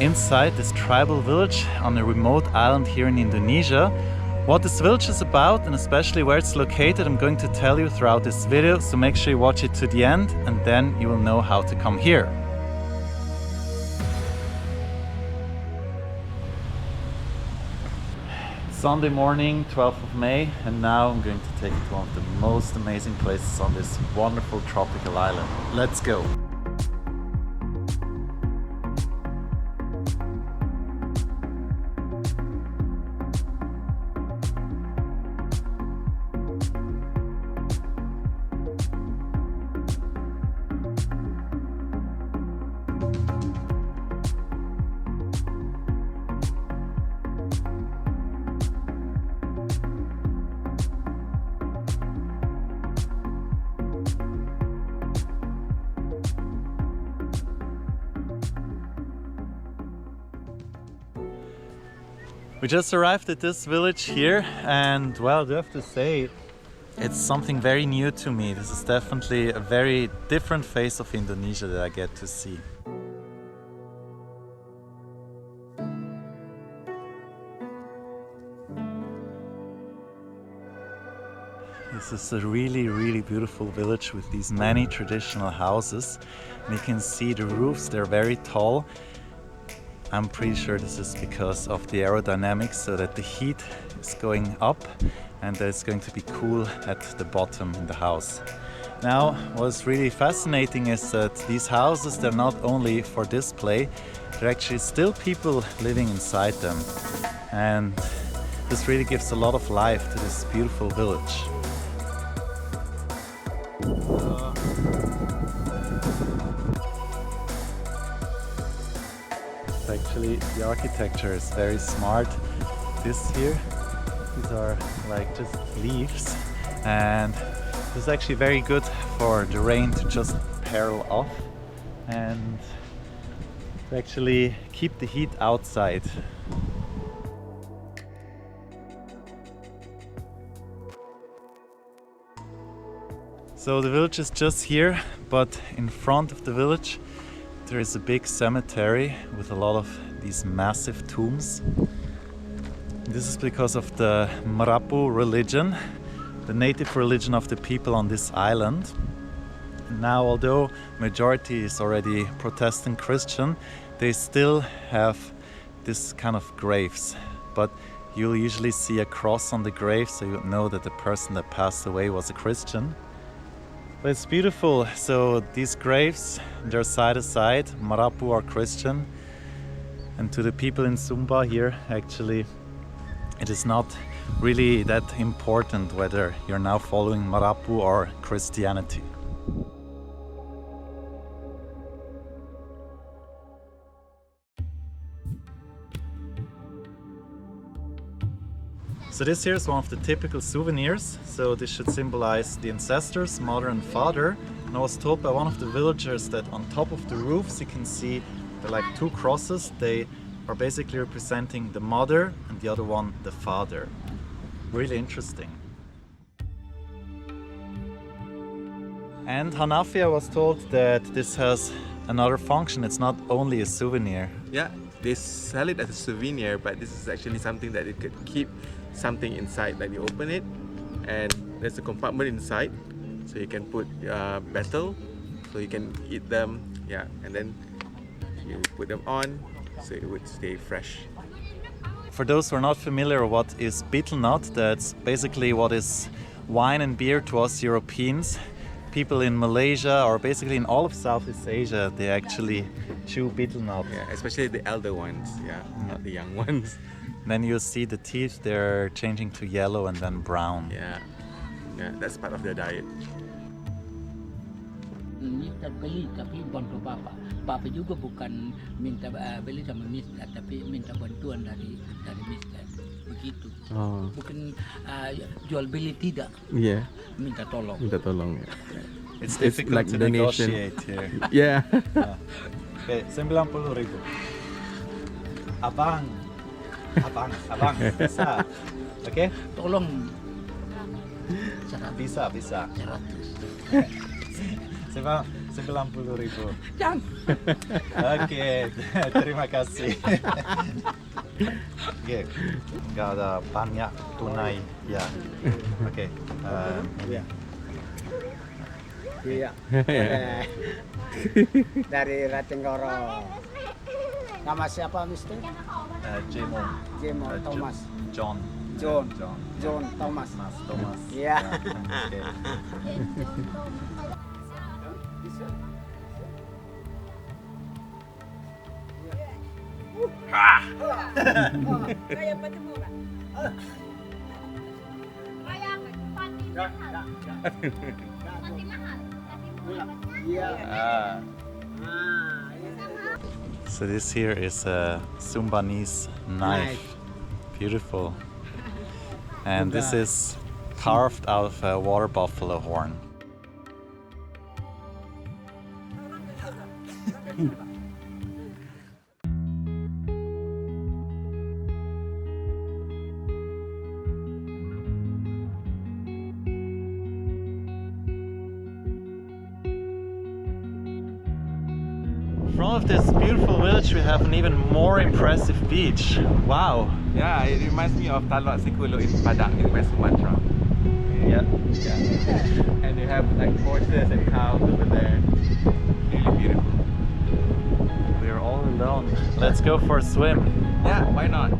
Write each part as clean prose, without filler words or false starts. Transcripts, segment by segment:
inside this tribal village on a remote island here in Indonesia. What this village is about and especially where it's located, I'm going to tell you throughout this video, so make sure you watch it to the end and then you will know how to come here. Sunday morning, 12th of May, and now I'm going to take you to one of the most amazing places on this wonderful tropical island. Let's go! We just arrived at this village here and, well, I do have to say it's something very new to me. This is definitely a very different face of Indonesia that I get to see. This is a really beautiful village with these many traditional houses. And you can see the roofs, they're very tall. I'm pretty sure this is because of the aerodynamics, so that the heat is going up and that it's going to be cool at the bottom in the house. Now, what's really fascinating is that these houses, they're not only for display, there are actually still people living inside them. And this really gives a lot of life to this beautiful village. Actually, the architecture is very smart. This here, these are like just leaves, and this is actually very good for the rain to just barrel off and to actually keep the heat outside. So the village is just here, but in front of the village there is a big cemetery with a lot of these massive tombs. This is because of the Marapu religion, the native religion of the people on this island. Now, although majority is already Protestant Christian, they still have this kind of graves. But you'll usually see a cross on the grave, so you know that the person that passed away was a Christian. But it's beautiful. So these graves, they're side to side. Marapu are Christian. And to the people in Sumba here, actually, it is not really that important whether you're now following Marapu or Christianity. So this here is one of the typical souvenirs. So this should symbolize the ancestors, mother and father. And I was told by one of the villagers that on top of the roofs you can see there are like two crosses. They are basically representing the mother and the other one the father. Really interesting. And Hanafi, I was told that this has another function. It's not only a souvenir. Yeah, they sell it as a souvenir, but this is actually something that it could keep something inside. Like you open it and there's a compartment inside, so you can put betel, so you can eat them, yeah, and then you put them on so it would stay fresh. For those who are not familiar, what is betel nut? That's basically what is wine and beer to us Europeans. People in Malaysia or basically in all of Southeast Asia, they actually chew betel nut. Yeah, especially the elder ones, yeah, not the young ones. Then you see the teeth, they're changing to yellow and then brown. Yeah, yeah, that's part of their diet. Minta beli tapi bantu papa. Papa juga bukan minta beli sama mister, tapi minta bantuan dari mister. Begitu. Oh. Bukan jual beli tidak. Yeah. Minta tolong. Minta tolong. It's difficult like to donation. negotiate here. Yeah. Okay, 90.000. Abang, bisa. Okay? Tolong. Bisa. 100. 90.000. Jangan. Oke, terima kasih. Oke, nggak ada banyak tunai ya. Oke, Iya. Dari Ratinggoro. Nama siapa, Mister? Jemo, Jemo Thomas. John, John. John, John Thomas. Mas Thomas. Iya. Oke. Kaya pati mura. Kaya pati mahal. Pati mahal. Iya. So this here is a Sumbanese knife. Beautiful. And this is carved out of a water buffalo horn. In front of this beautiful village we have an even more impressive beach. Wow! Yeah, it reminds me of Talwat Sikulo in Padang in West Sumatra. Yeah. And you have like horses and cows over there. Really beautiful. We're all alone. Let's go for a swim. Yeah, why not?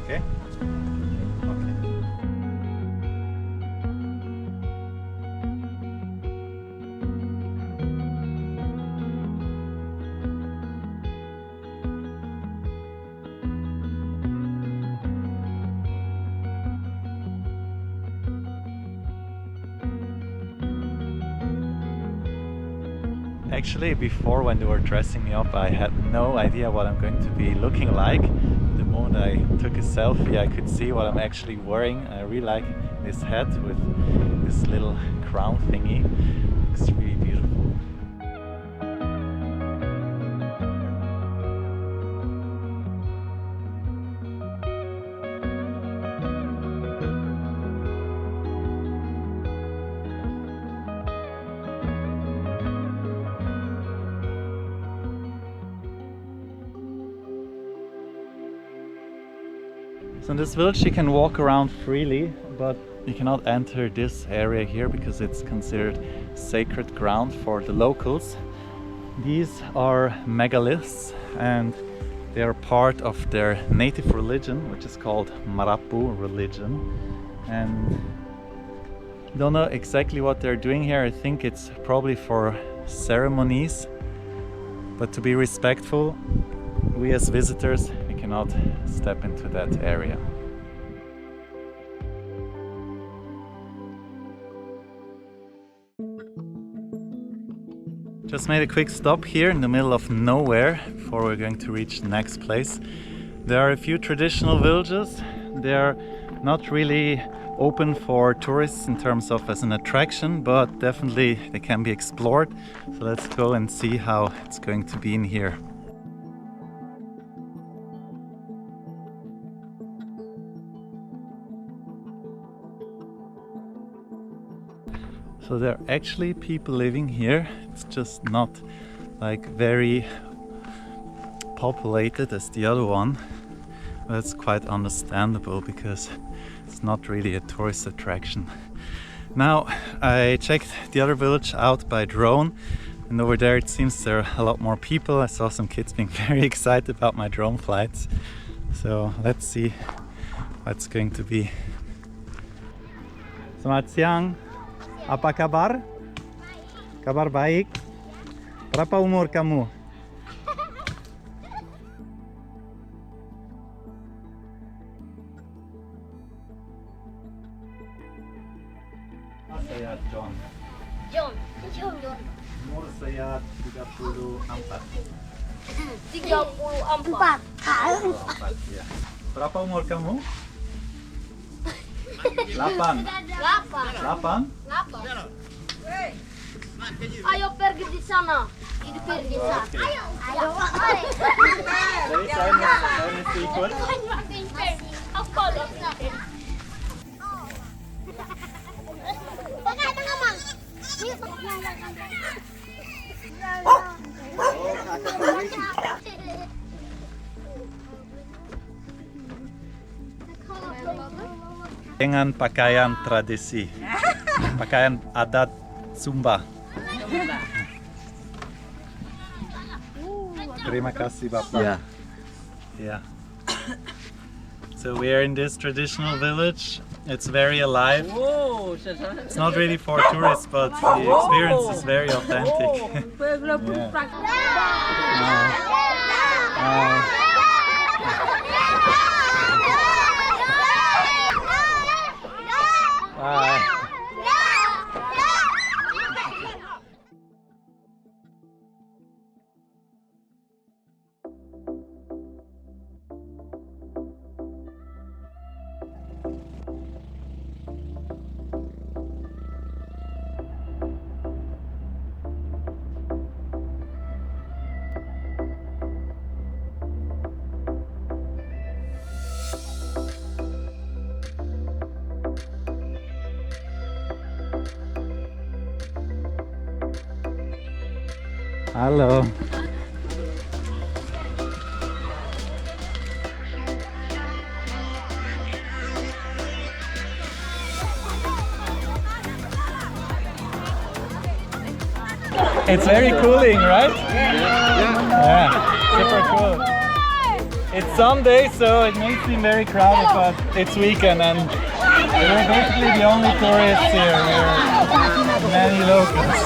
Okay? Okay. Actually, before when they were dressing me up, I had no idea what I'm going to be looking like. The moment I took a selfie, I could see what I'm actually wearing. I really like this hat with this little crown thingy. It's really beautiful. So in this village you can walk around freely, but you cannot enter this area here because it's considered sacred ground for the locals. These are megaliths and they are part of their native religion, which is called Marapu religion. And I don't know exactly what they're doing here. I think it's probably for ceremonies, but to be respectful, we as visitors cannot step into that area. Just made a quick stop here in the middle of nowhere before we're going to reach the next place. There are a few traditional villages. They're not really open for tourists in terms of as an attraction, but definitely they can be explored. So let's go and see how it's going to be in here. So there are actually people living here. It's just not like very populated as the other one. But it's quite understandable because it's not really a tourist attraction. Now I checked the other village out by drone, and over there it seems there are a lot more people. I saw some kids being very excited about my drone flights. So let's see what it's going to be. Selamat siang. Apa kabar? Kabar baik. Berapa umur kamu? saya 34. 34. 34, ya. Berapa umur kamu? 8. 8? Ayo pergi di sana. Di pergi sana. Ayo. Jadi saya mesti ikut. Of course. Pakai tengah mang. Dengan pakaian tradisi, pakaian adat Sumba. Terima kasih Bapak. Yeah. Yeah. So we are in this traditional village. It's very alive. Oh, It's not really for tourists, but the experience is very authentic. Bye. Halo. It's very cooling, right? Yeah. Super cool. It's Sunday, so it may seem very crowded, but it's weekend and we're basically the only tourists here. We're many locals.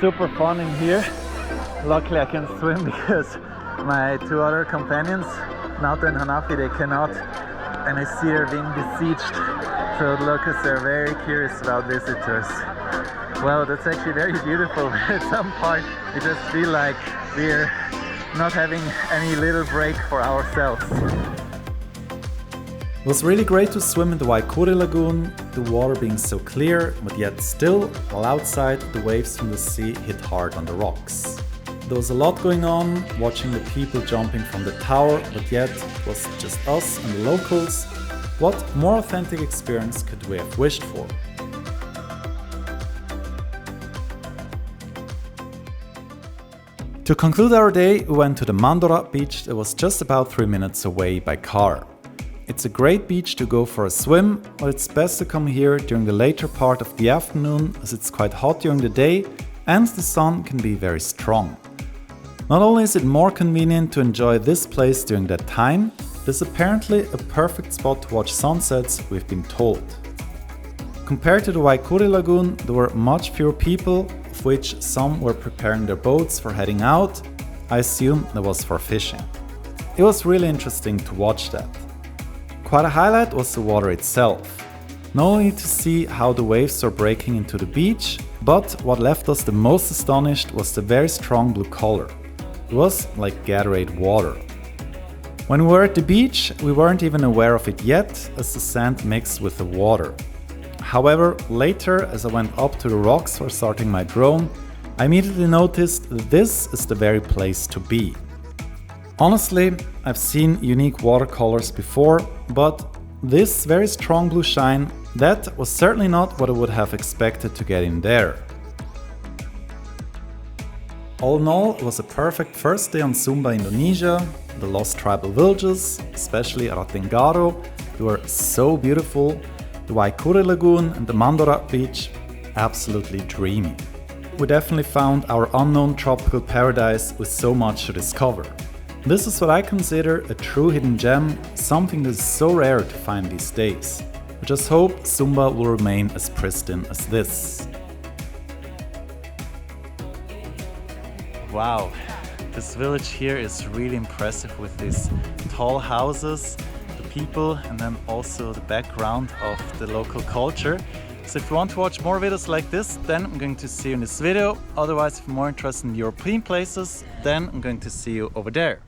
Super fun in here. Luckily I can swim because my two other companions, Nato and Hanafi, they cannot, and I see they're being besieged. So the locals are very curious about visitors. Well, that's actually very beautiful. At some point we just feel like we're not having any little break for ourselves. It was really great to swim in the Waikuri Lagoon, the water being so clear, but yet still, while outside, the waves from the sea hit hard on the rocks. There was a lot going on, watching the people jumping from the tower, but yet it was just us and the locals. What more authentic experience could we have wished for? To conclude our day, we went to the Mandor Beach that was just about 3 minutes away by car. It's a great beach to go for a swim, but it's best to come here during the later part of the afternoon as it's quite hot during the day and the sun can be very strong. Not only is it more convenient to enjoy this place during that time, it is apparently a perfect spot to watch sunsets, we've been told. Compared to the Waikuri Lagoon, there were much fewer people, of which some were preparing their boats for heading out. I assume that was for fishing. It was really interesting to watch that. Quite a highlight was the water itself. Not only to see how the waves were breaking into the beach, but what left us the most astonished was the very strong blue color. It was like Gatorade water. When we were at the beach, we weren't even aware of it yet, as the sand mixed with the water. However, later, as I went up to the rocks for starting my drone, I immediately noticed that this is the very place to be. Honestly, I've seen unique watercolors before, but this very strong blue shine, that was certainly not what I would have expected to get in there. All in all, it was a perfect first day on Sumba, Indonesia. The lost tribal villages, especially Ratenggaro, they were so beautiful. The Waikuri Lagoon and the Mandor Beach, absolutely dreamy. We definitely found our unknown tropical paradise with so much to discover. This is what I consider a true hidden gem, something that is so rare to find these days. I just hope Sumba will remain as pristine as this. Wow, this village here is really impressive with these tall houses, the people, and then also the background of the local culture. So if you want to watch more videos like this, then I'm going to see you in this video. Otherwise, if you're more interested in European places, then I'm going to see you over there.